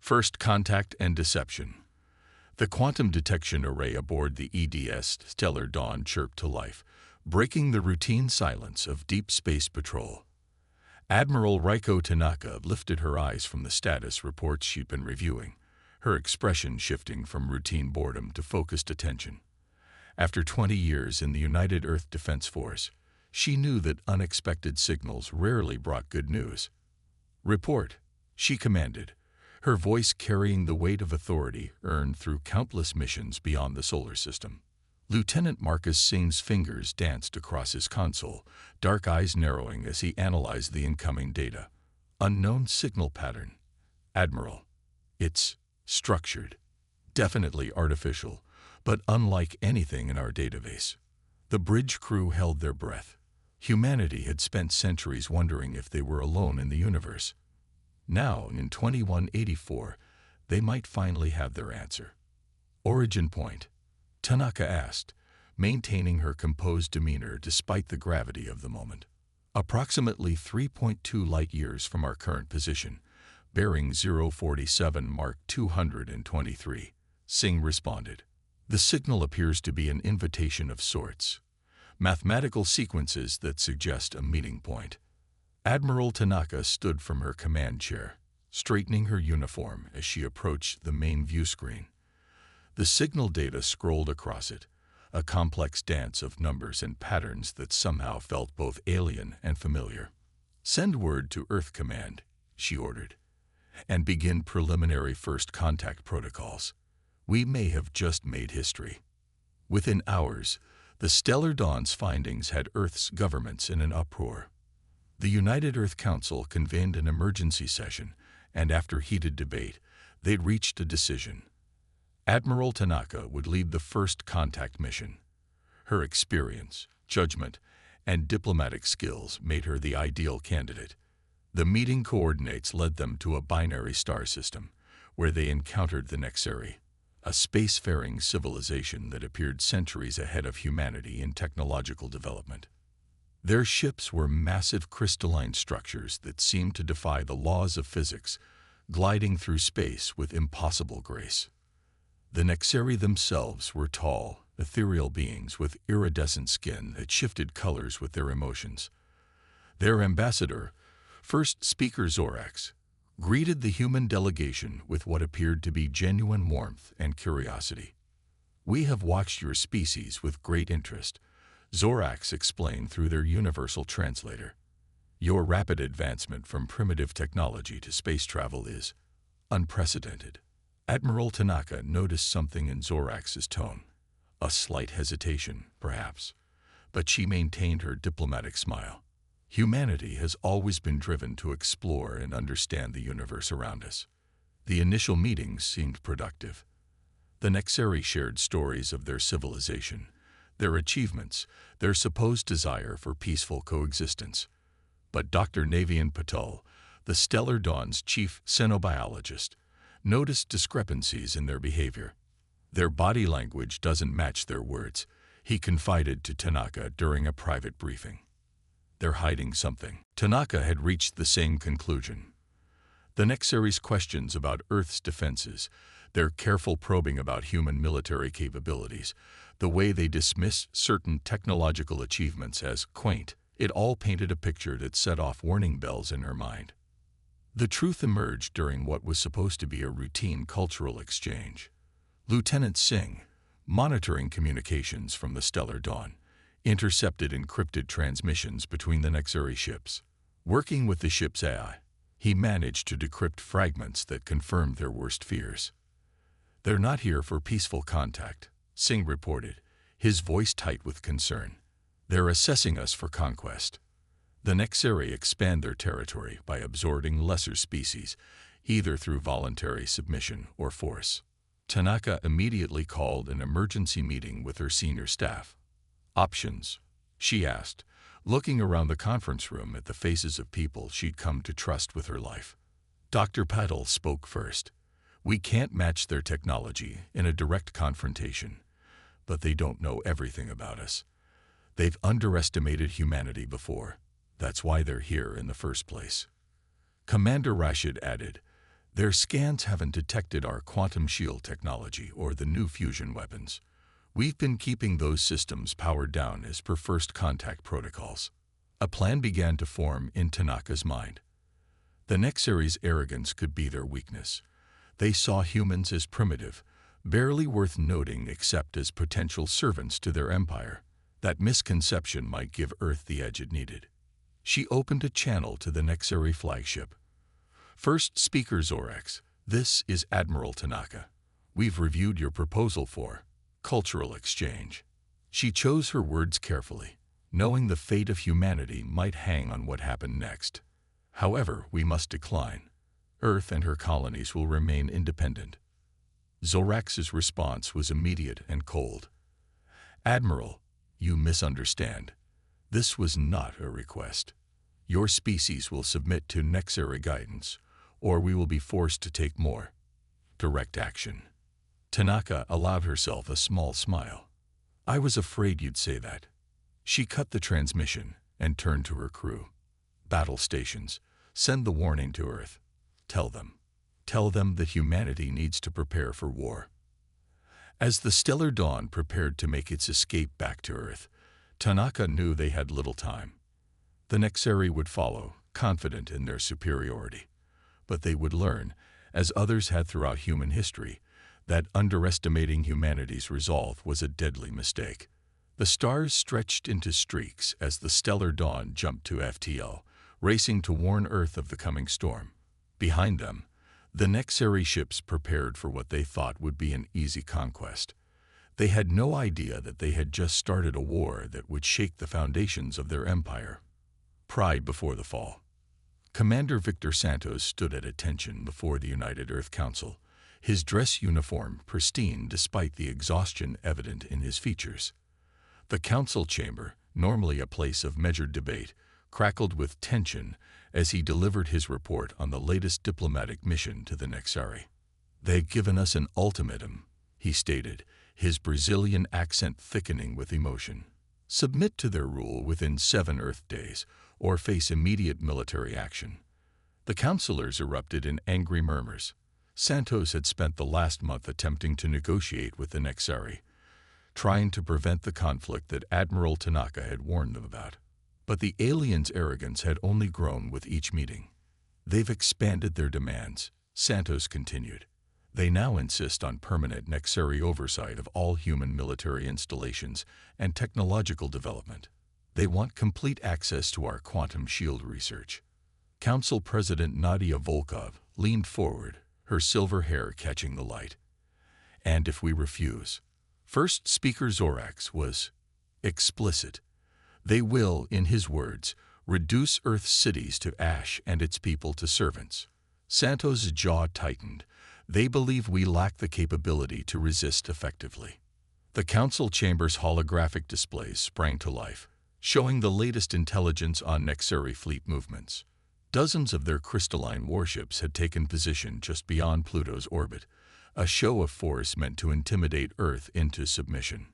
First contact and deception. The quantum detection array aboard the EDS Stellar Dawn chirped to life, breaking the routine silence of deep space patrol. Admiral Reiko Tanaka lifted her eyes from the status reports she'd been reviewing, her expression shifting from routine boredom to focused attention. After 20 years in the United Earth Defense Force, she knew that unexpected signals rarely brought good news. "Report," she commanded, her voice carrying the weight of authority earned through countless missions beyond the solar system. Lieutenant Marcus Singh's fingers danced across his console, dark eyes narrowing as he analyzed the incoming data. "Unknown signal pattern. Admiral, it's structured, definitely artificial, but unlike anything in our database." The bridge crew held their breath. Humanity had spent centuries wondering if they were alone in the universe. Now, in 2184, they might finally have their answer. "Origin point?" Tanaka asked, maintaining her composed demeanor despite the gravity of the moment. "Approximately 3.2 light-years from our current position, bearing 047 Mark 223, Singh responded. "The signal appears to be an invitation of sorts. Mathematical sequences that suggest a meeting point." Admiral Tanaka stood from her command chair, straightening her uniform as she approached the main view screen. The signal data scrolled across it, a complex dance of numbers and patterns that somehow felt both alien and familiar. "Send word to Earth Command," she ordered, "and begin preliminary first contact protocols. We may have just made history." Within hours, the Stellar Dawn's findings had Earth's governments in an uproar. The United Earth Council convened an emergency session, and after heated debate, they'd reached a decision. Admiral Tanaka would lead the first contact mission. Her experience, judgment, and diplomatic skills made her the ideal candidate. The meeting coordinates led them to a binary star system, where they encountered the Nexeri, a spacefaring civilization that appeared centuries ahead of humanity in technological development. Their ships were massive crystalline structures that seemed to defy the laws of physics, gliding through space with impossible grace. The Nexeri themselves were tall, ethereal beings with iridescent skin that shifted colors with their emotions. Their ambassador, First Speaker Zorax, greeted the human delegation with what appeared to be genuine warmth and curiosity. "We have watched your species with great interest," Zorax explained through their universal translator. "Your rapid advancement from primitive technology to space travel is unprecedented." Admiral Tanaka noticed something in Zorax's tone, a slight hesitation, perhaps, but she maintained her diplomatic smile. "Humanity has always been driven to explore and understand the universe around us." The initial meetings seemed productive. The Nexeri shared stories of their civilization, their achievements, their supposed desire for peaceful coexistence. But Dr. Navian Patel, the Stellar Dawn's chief xenobiologist, noticed discrepancies in their behavior. "Their body language doesn't match their words," he confided to Tanaka during a private briefing. "They're hiding something." Tanaka had reached the same conclusion. The Nexeri's questions about Earth's defenses, their careful probing about human military capabilities, the way they dismissed certain technological achievements as quaint, it all painted a picture that set off warning bells in her mind. The truth emerged during what was supposed to be a routine cultural exchange. Lieutenant Singh, monitoring communications from the Stellar Dawn, intercepted encrypted transmissions between the Nexeri ships. Working with the ship's AI, he managed to decrypt fragments that confirmed their worst fears. "They're not here for peaceful contact," Singh reported, his voice tight with concern. "They're assessing us for conquest." The Nexeri expand their territory by absorbing lesser species, either through voluntary submission or force. Tanaka immediately called an emergency meeting with her senior staff. "Options?" she asked, looking around the conference room at the faces of people she'd come to trust with her life. Dr. Patel spoke first. "We can't match their technology in a direct confrontation, but they don't know everything about us. They've underestimated humanity before. That's why they're here in the first place." Commander Rashid added, Their scans haven't detected our quantum shield technology or the new fusion weapons. We've been keeping those systems powered down as per first contact protocols. A plan began to form in Tanaka's mind. The Nexaries' arrogance could be their weakness. They saw humans as primitive, barely worth noting except as potential servants to their empire. That misconception might give Earth the edge it needed. She opened a channel to the Nexari flagship. First Speaker Zorax, this is Admiral Tanaka. We've reviewed your proposal for cultural exchange. She chose her words carefully, knowing the fate of humanity might hang on what happened next. However, we must decline. Earth and her colonies will remain independent. Zorax's response was immediate and cold. Admiral, you misunderstand. This was not a request. Your species will submit to Nexari guidance, or we will be forced to take more direct action. Tanaka allowed herself a small smile. I was afraid you'd say that. She cut the transmission and turned to her crew. Battle stations, send the warning to Earth. Tell them that humanity needs to prepare for war. As the Stellar Dawn prepared to make its escape back to Earth, Tanaka knew they had little time. The Nexari would follow, confident in their superiority. But they would learn, as others had throughout human history, that underestimating humanity's resolve was a deadly mistake. The stars stretched into streaks as the Stellar Dawn jumped to FTL, racing to warn Earth of the coming storm. Behind them, the Nexari ships prepared for what they thought would be an easy conquest. They had no idea that they had just started a war that would shake the foundations of their empire. Pride before the fall. Commander Victor Santos stood at attention before the United Earth Council, his dress uniform pristine despite the exhaustion evident in his features. The council chamber, normally a place of measured debate, crackled with tension as he delivered his report on the latest diplomatic mission to the Nexari. They've given us an ultimatum, he stated, his Brazilian accent thickening with emotion. Submit to their rule within 7 Earth days, or face immediate military action. The councilors erupted in angry murmurs. Santos had spent the last month attempting to negotiate with the Nexari, trying to prevent the conflict that Admiral Tanaka had warned them about. But the aliens' arrogance had only grown with each meeting. They've expanded their demands, Santos continued. They now insist on permanent Nexari oversight of all human military installations and technological development. They want complete access to our quantum shield research. Council President Nadia Volkov leaned forward, her silver hair catching the light. And if we refuse? First Speaker Zorax was explicit. They will, in his words, reduce Earth's cities to ash and its people to servants. Santos' jaw tightened. They believe we lack the capability to resist effectively. The council chamber's holographic displays sprang to life, showing the latest intelligence on Nexari fleet movements. Dozens of their crystalline warships had taken position just beyond Pluto's orbit, a show of force meant to intimidate Earth into submission.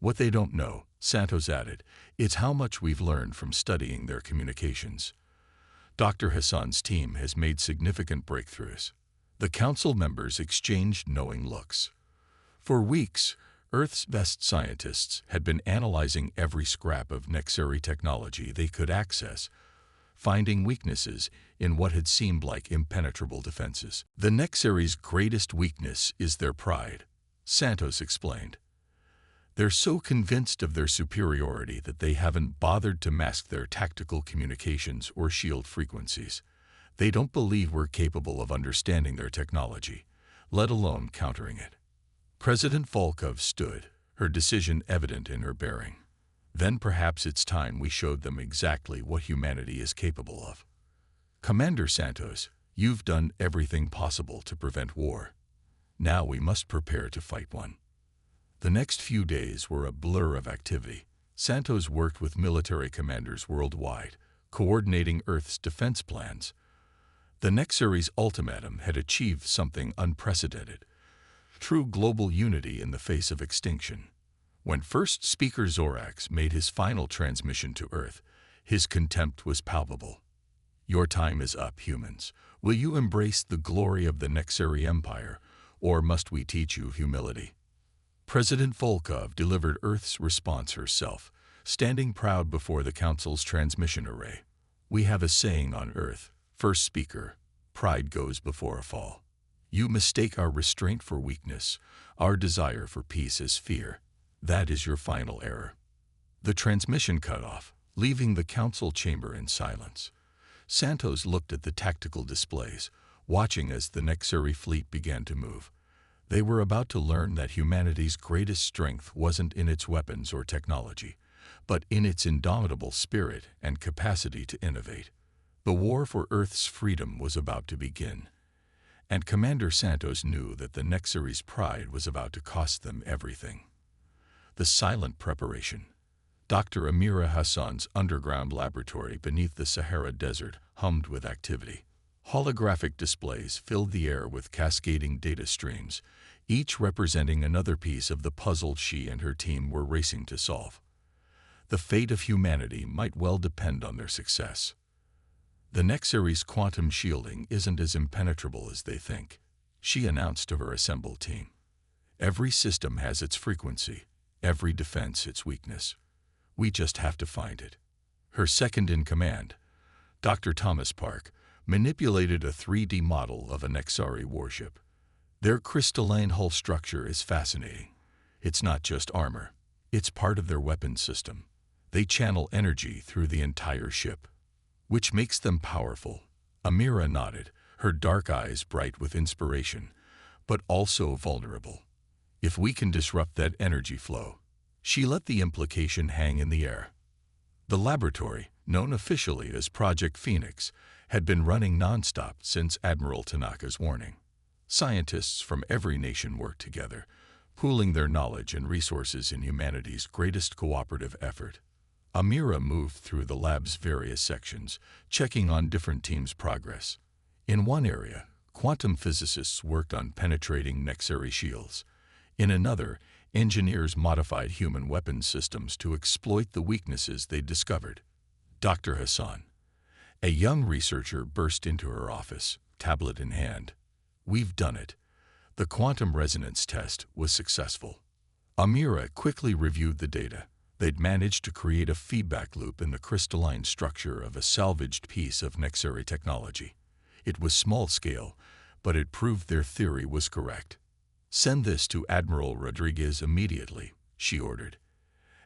What they don't know, Santos added, is how much we've learned from studying their communications. Dr. Hassan's team has made significant breakthroughs. The council members exchanged knowing looks. For weeks, Earth's best scientists had been analyzing every scrap of Nexari technology they could access, finding weaknesses in what had seemed like impenetrable defenses. The Nexari's greatest weakness is their pride, Santos explained. They're so convinced of their superiority that they haven't bothered to mask their tactical communications or shield frequencies. They don't believe we're capable of understanding their technology, let alone countering it. President Volkov stood, her decision evident in her bearing. Then perhaps it's time we showed them exactly what humanity is capable of. Commander Santos, you've done everything possible to prevent war. Now we must prepare to fight one. The next few days were a blur of activity. Santos worked with military commanders worldwide, coordinating Earth's defense plans. The Nexari's ultimatum had achieved something unprecedented, true global unity in the face of extinction. When First Speaker Zorax made his final transmission to Earth, his contempt was palpable. Your time is up, humans. Will you embrace the glory of the Nexari Empire, or must we teach you humility? President Volkov delivered Earth's response herself, standing proud before the Council's transmission array. We have a saying on Earth, first speaker, pride goes before a fall. You mistake our restraint for weakness, our desire for peace as fear. That is your final error. The transmission cut off, leaving the Council chamber in silence. Santos looked at the tactical displays, watching as the Nexari fleet began to move. They were about to learn that humanity's greatest strength wasn't in its weapons or technology, but in its indomitable spirit and capacity to innovate. The war for Earth's freedom was about to begin, and Commander Santos knew that the Nexari's pride was about to cost them everything. The silent preparation. Dr. Amira Hassan's underground laboratory beneath the Sahara Desert hummed with activity. Holographic displays filled the air with cascading data streams, each representing another piece of the puzzle she and her team were racing to solve. The fate of humanity might well depend on their success. The Nexari's quantum shielding isn't as impenetrable as they think, she announced to her assembled team. Every system has its frequency, every defense its weakness. We just have to find it. Her second-in-command, Dr. Thomas Park, manipulated a 3D model of a Nexari warship. Their crystalline hull structure is fascinating. It's not just armor. It's part of their weapons system. They channel energy through the entire ship, which makes them powerful. Amira nodded, her dark eyes bright with inspiration, but also vulnerable. If we can disrupt that energy flow, she let the implication hang in the air. The laboratory, known officially as Project Phoenix, had been running nonstop since Admiral Tanaka's warning. Scientists from every nation worked together, pooling their knowledge and resources in humanity's greatest cooperative effort. Amira moved through the lab's various sections, checking on different teams' progress. In one area, quantum physicists worked on penetrating Nexari shields. In another, engineers modified human weapons systems to exploit the weaknesses they discovered. Dr. Hassan, a young researcher, burst into her office, tablet in hand. We've done it. The quantum resonance test was successful. Amira quickly reviewed the data. They'd managed to create a feedback loop in the crystalline structure of a salvaged piece of Nexari technology. It was small scale, but it proved their theory was correct. Send this to Admiral Rodriguez immediately, she ordered,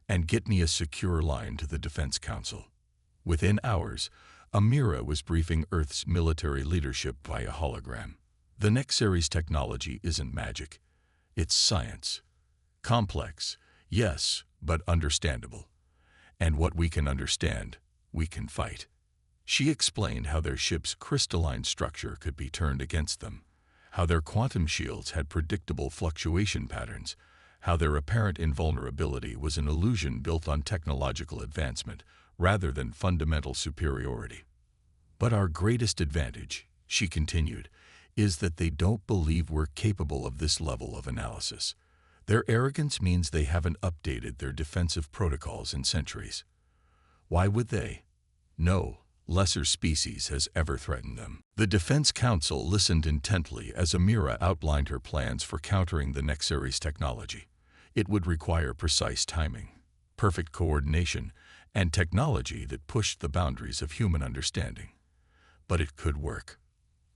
and get me a secure line to the Defense Council. Within hours, Amira was briefing Earth's military leadership via hologram. The Nexari's technology isn't magic. It's science. Complex, yes, but understandable. And what we can understand, we can fight. She explained how their ship's crystalline structure could be turned against them, how their quantum shields had predictable fluctuation patterns, how their apparent invulnerability was an illusion built on technological advancement rather than fundamental superiority. But our greatest advantage, she continued, is that they don't believe we're capable of this level of analysis. Their arrogance means they haven't updated their defensive protocols in centuries. Why would they? No lesser species has ever threatened them. The Defense Council listened intently as Amira outlined her plans for countering the Nexari's technology. It would require precise timing, perfect coordination, and technology that pushed the boundaries of human understanding. But it could work.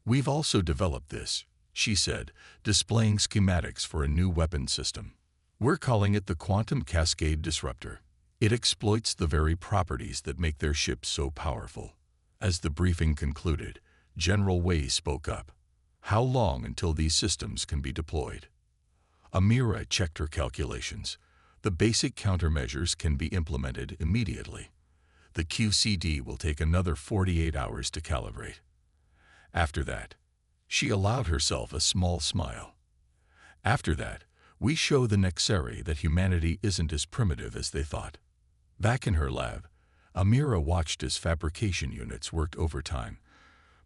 We've also developed this, she said, displaying schematics for a new weapon system. We're calling it the Quantum Cascade Disruptor. It exploits the very properties that make their ship so powerful. As the briefing concluded, General Wei spoke up. How long until these systems can be deployed? Amira checked her calculations. The basic countermeasures can be implemented immediately. The QCD will take another 48 hours to calibrate. After that, she allowed herself a small smile. After that, we show the Nexari that humanity isn't as primitive as they thought. Back in her lab, Amira watched as fabrication units worked overtime,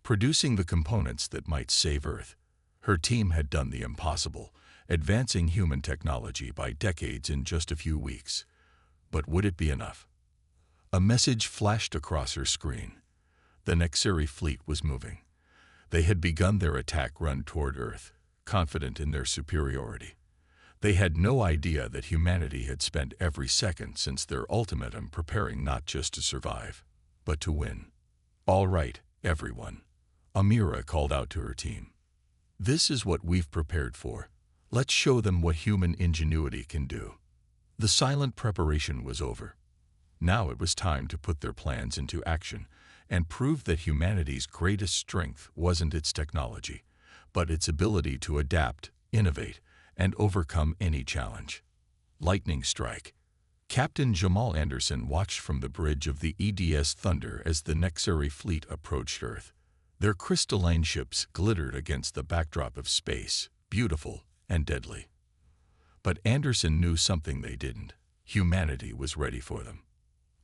producing the components that might save Earth. Her team had done the impossible, advancing human technology by decades in just a few weeks. But would it be enough? A message flashed across her screen. The Nexari fleet was moving. They had begun their attack run toward Earth, confident in their superiority. They had no idea that humanity had spent every second since their ultimatum preparing not just to survive, but to win. "All right, everyone," Amira called out to her team. "This is what we've prepared for. Let's show them what human ingenuity can do." The silent preparation was over. Now it was time to put their plans into action and prove that humanity's greatest strength wasn't its technology, but its ability to adapt, innovate, and overcome any challenge. Lightning strike. Captain Jamal Anderson watched from the bridge of the EDS Thunder as the Nexari fleet approached Earth. Their crystalline ships glittered against the backdrop of space, beautiful and deadly. But Anderson knew something they didn't. Humanity was ready for them.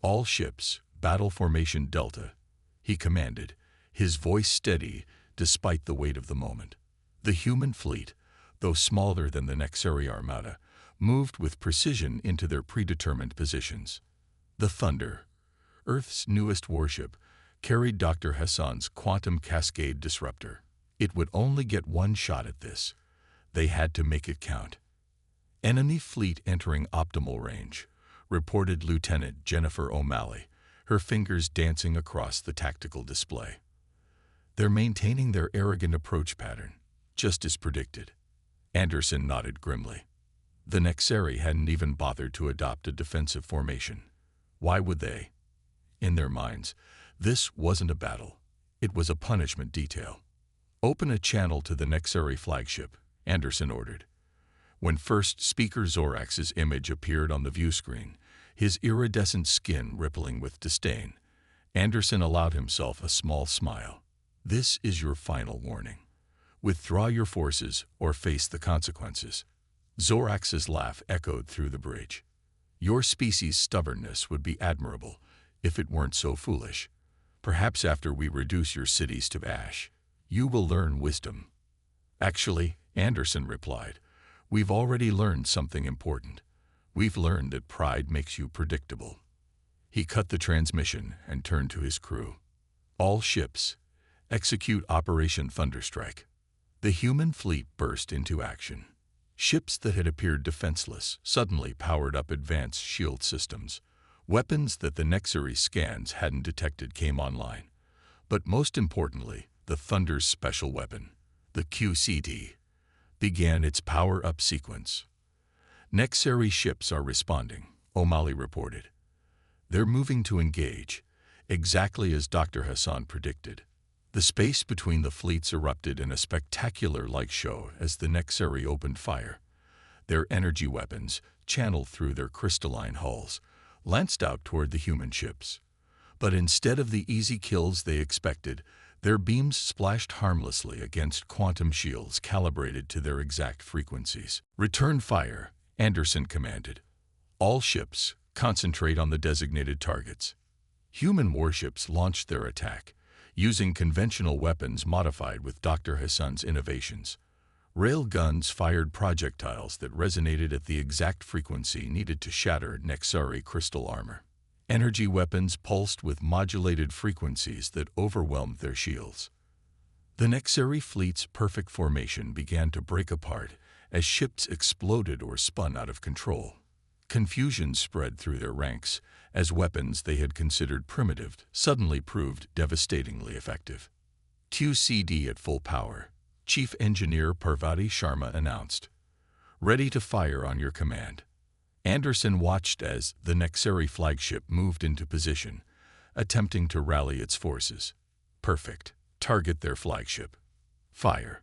"All ships, battle formation Delta," he commanded, his voice steady despite the weight of the moment. The human fleet, though smaller than the Nexari Armada, moved with precision into their predetermined positions. The Thunder, Earth's newest warship, carried Dr. Hassan's quantum cascade disruptor. It would only get one shot at this. They had to make it count. "Enemy fleet entering optimal range," reported Lieutenant Jennifer O'Malley, her fingers dancing across the tactical display. "They're maintaining their arrogant approach pattern, just as predicted." Anderson nodded grimly. The Nexari hadn't even bothered to adopt a defensive formation. Why would they? In their minds, this wasn't a battle. It was a punishment detail. "Open a channel to the Nexari flagship," Anderson ordered. When First Speaker Zorax's image appeared on the view screen, his iridescent skin rippling with disdain, Anderson allowed himself a small smile. "This is your final warning. Withdraw your forces or face the consequences." Zorax's laugh echoed through the bridge. "Your species' stubbornness would be admirable if it weren't so foolish. Perhaps after we reduce your cities to ash, you will learn wisdom." "Actually," Anderson replied, "we've already learned something important. We've learned that pride makes you predictable." He cut the transmission and turned to his crew. "All ships, execute Operation Thunderstrike." The human fleet burst into action. Ships that had appeared defenseless suddenly powered up advanced shield systems. Weapons that the Nexari scans hadn't detected came online. But most importantly, the Thunder's special weapon, the QCD, began its power-up sequence. "Nexari ships are responding," O'Malley reported. "They're moving to engage, exactly as Dr. Hassan predicted." The space between the fleets erupted in a spectacular light show as the Nexari opened fire. Their energy weapons, channeled through their crystalline hulls, lanced out toward the human ships. But instead of the easy kills they expected, their beams splashed harmlessly against quantum shields calibrated to their exact frequencies. "Return fire," Anderson commanded. "All ships, concentrate on the designated targets." Human warships launched their attack, using conventional weapons modified with Dr. Hassan's innovations. Rail guns fired projectiles that resonated at the exact frequency needed to shatter Nexari crystal armor. Energy weapons pulsed with modulated frequencies that overwhelmed their shields. The Nexari fleet's perfect formation began to break apart as ships exploded or spun out of control. Confusion spread through their ranks as weapons they had considered primitive suddenly proved devastatingly effective. "QCD at full power," Chief Engineer Parvati Sharma announced. "Ready to fire on your command." Anderson watched as the Nexari flagship moved into position, attempting to rally its forces. "Perfect. Target their flagship. Fire."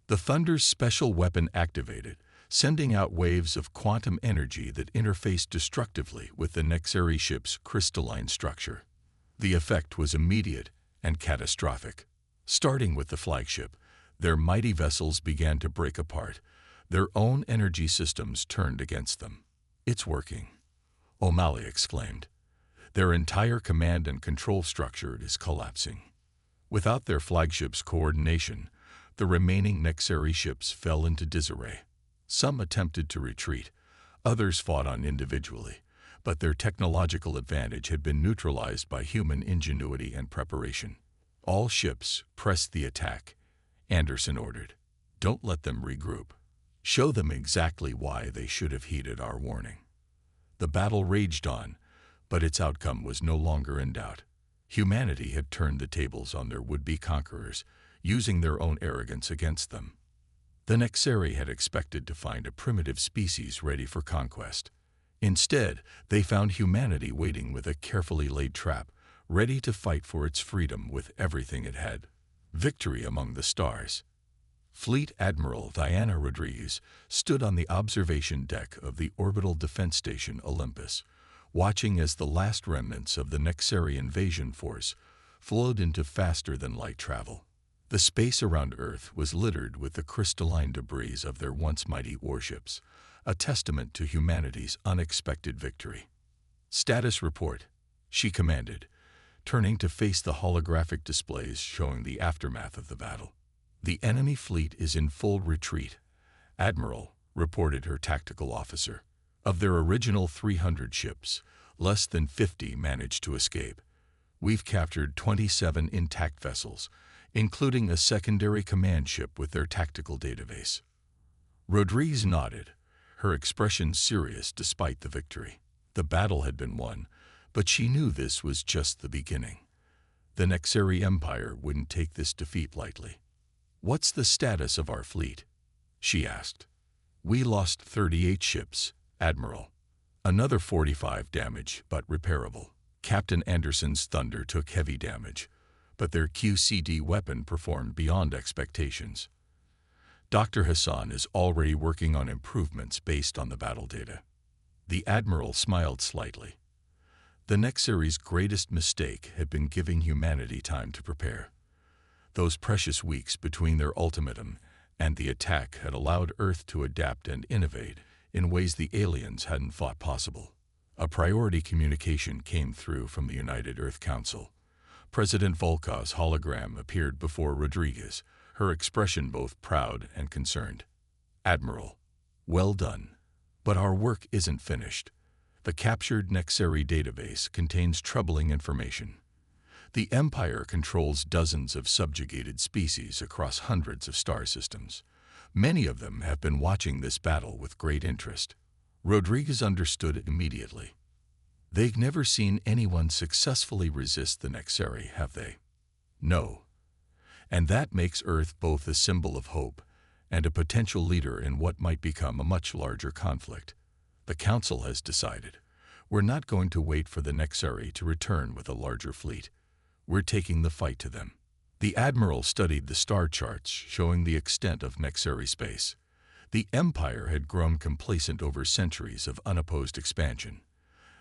The Thunder's special weapon activated, sending out waves of quantum energy that interfaced destructively with the Nexari ship's crystalline structure. The effect was immediate and catastrophic. Starting with the flagship, their mighty vessels began to break apart. Their own energy systems turned against them. "It's working," O'Malley exclaimed. "Their entire command and control structure is collapsing." Without their flagship's coordination, the remaining Nexari ships fell into disarray. Some attempted to retreat, others fought on individually, but their technological advantage had been neutralized by human ingenuity and preparation. All ships press the attack, Anderson ordered. Don't let them regroup. Show them exactly why they should have heeded our warning. The battle raged on, but its outcome was no longer in doubt. Humanity had turned the tables on their would-be conquerors, using their own arrogance against them. The Nexeri had expected to find a primitive species ready for conquest. Instead, they found humanity waiting with a carefully laid trap, ready to fight for its freedom with everything it had. Victory among the stars. Fleet Admiral Diana Rodriguez stood on the observation deck of the orbital defense station Olympus, watching as the last remnants of the Nexeri invasion force flowed into faster-than-light travel. The space around Earth was littered with the crystalline debris of their once mighty warships, a testament to humanity's unexpected victory. "Status report," she commanded, turning to face the holographic displays showing the aftermath of the battle. "The enemy fleet is in full retreat, Admiral," reported her tactical officer. "Of their original 300 ships, less than 50 managed to escape. We've captured 27 intact vessels, including a secondary command ship with their tactical database." Rodriguez nodded, her expression serious despite the victory. The battle had been won, but she knew this was just the beginning. The Nexeri Empire wouldn't take this defeat lightly. "What's the status of our fleet?" she asked. "We lost 38 ships, Admiral. Another 45 damaged but repairable. Captain Anderson's Thunder took heavy damage, but their QCD weapon performed beyond expectations. Dr. Hassan is already working on improvements based on the battle data." The Admiral smiled slightly. The Nexeri's greatest mistake had been giving humanity time to prepare. Those precious weeks between their ultimatum and the attack had allowed Earth to adapt and innovate in ways the aliens hadn't thought possible. A priority communication came through from the United Earth Council. President Volkov's hologram appeared before Rodriguez, her expression both proud and concerned. "Admiral, well done. But our work isn't finished. The captured Nexeri database contains troubling information. The Empire controls dozens of subjugated species across hundreds of star systems. Many of them have been watching this battle with great interest." Rodriguez understood immediately. "They've never seen anyone successfully resist the Nexeri, have they?" "No. And that makes Earth both a symbol of hope and a potential leader in what might become a much larger conflict. The Council has decided. We're not going to wait for the Nexeri to return with a larger fleet. We're taking the fight to them." The Admiral studied the star charts showing the extent of Nexeri space. The Empire had grown complacent over centuries of unopposed expansion.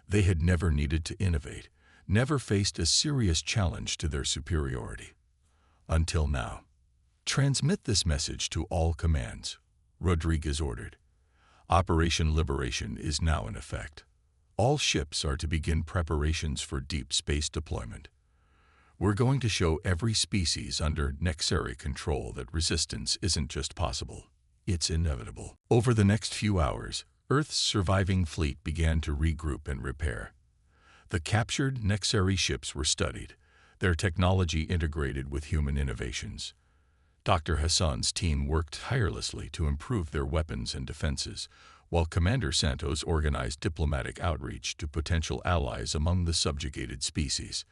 They had never needed to innovate, never faced a serious challenge to their superiority. Until now. "Transmit this message to all commands," Rodriguez ordered. "Operation Liberation is now in effect. All ships are to begin preparations for deep space deployment. We're going to show every species under Nexeri control that resistance isn't just possible, it's inevitable." Over the next few hours, Earth's surviving fleet began to regroup and repair. The captured Nexeri ships were studied, their technology integrated with human innovations. Dr. Hassan's team worked tirelessly to improve their weapons and defenses, while Commander Santos organized diplomatic outreach to potential allies among the subjugated species.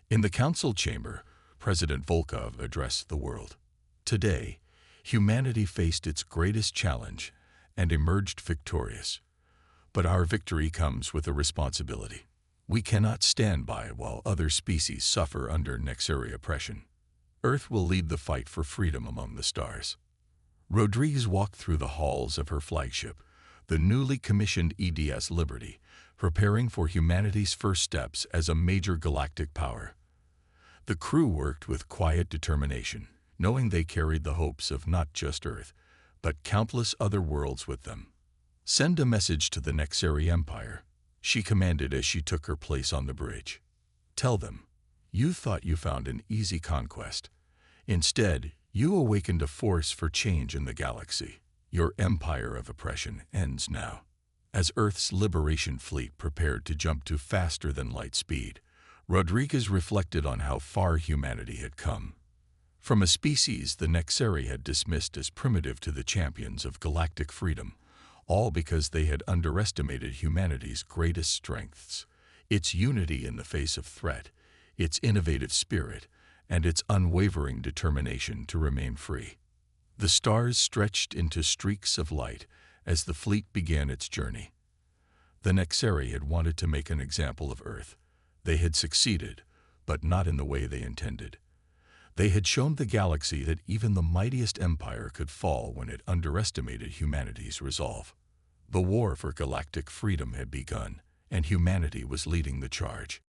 In the Council chamber, President Volkov addressed the world. "Today, humanity faced its greatest challenge and emerged victorious. But our victory comes with a responsibility. We cannot stand by while other species suffer under Nexeri oppression. Earth will lead the fight for freedom among the stars." Rodriguez walked through the halls of her flagship, the newly commissioned EDS Liberty, preparing for humanity's first steps as a major galactic power. The crew worked with quiet determination, knowing they carried the hopes of not just Earth, but countless other worlds with them. "Send a message to the Nexeri Empire," she commanded as she took her place on the bridge. "Tell them, you thought you found an easy conquest. Instead, you awakened a force for change in the galaxy. Your empire of oppression ends now." As Earth's liberation fleet prepared to jump to faster-than-light speed, Rodriguez reflected on how far humanity had come. From a species the Nexeri had dismissed as primitive to the champions of galactic freedom, all because they had underestimated humanity's greatest strengths, its unity in the face of threat, its innovative spirit, and its unwavering determination to remain free. The stars stretched into streaks of light as the fleet began its journey. The Nexeri had wanted to make an example of Earth. They had succeeded, but not in the way they intended. They had shown the galaxy that even the mightiest empire could fall when it underestimated humanity's resolve. The war for galactic freedom had begun, and humanity was leading the charge.